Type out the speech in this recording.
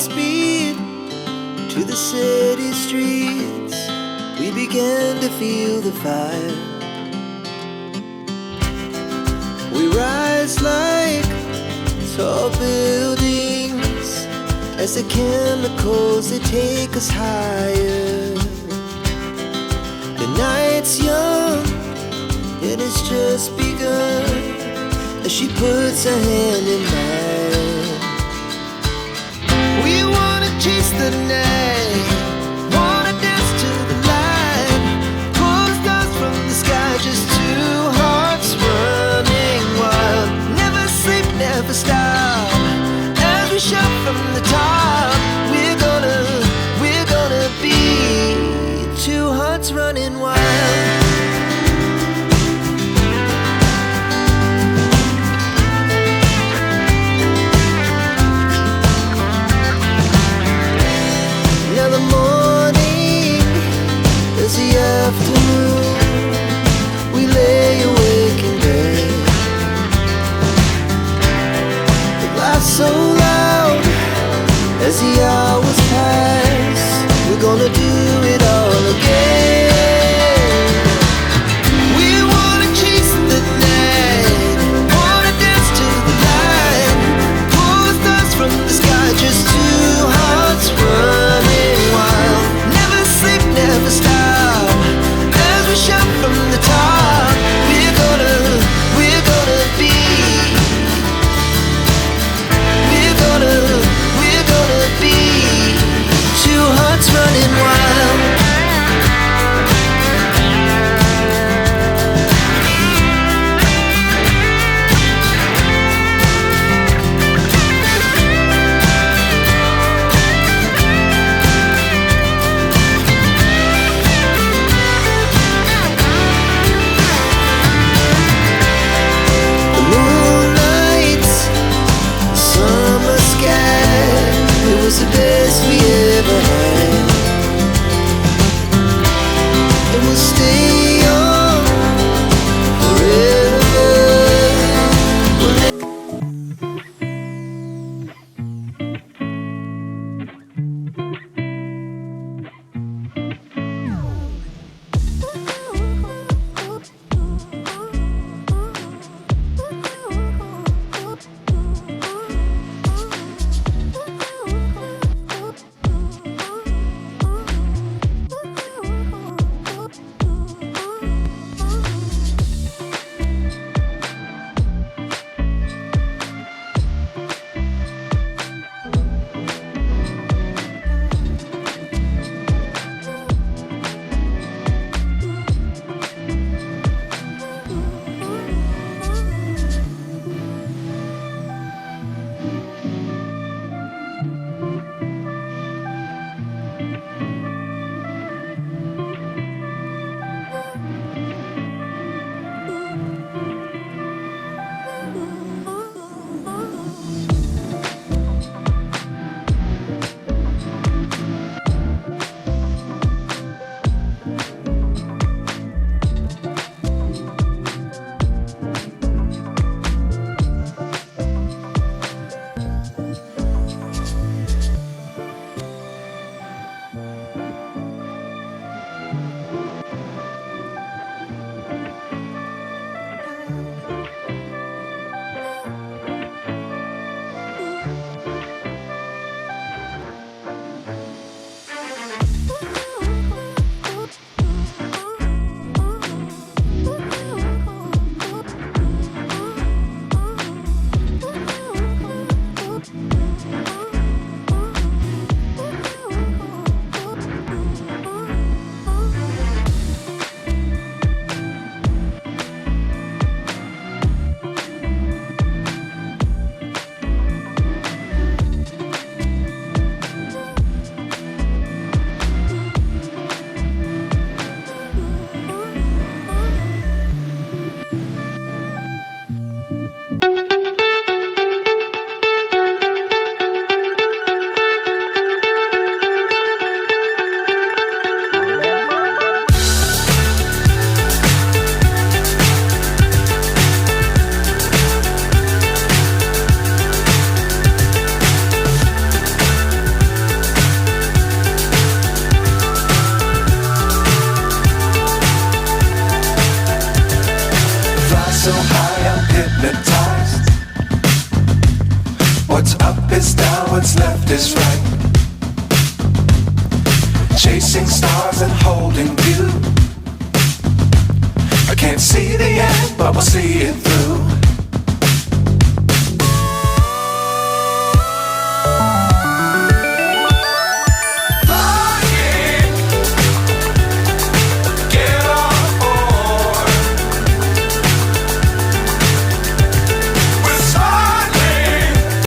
speed to the city streets. We began to feel the fire. We rise like tall buildings as the chemicals, they take us higher. The night's young, it has just begun, as she puts her hand in mine. We wanna chase the night, wanna dance to the light, pull the stars from the sky, just two hearts running wild. Never sleep, never stop, as we shout from the top. We're gonna be two hearts running wild. so high I'm hypnotized. What's up is down, what's left is right. Chasing stars and holding you. I can't see the end, but we'll see it through.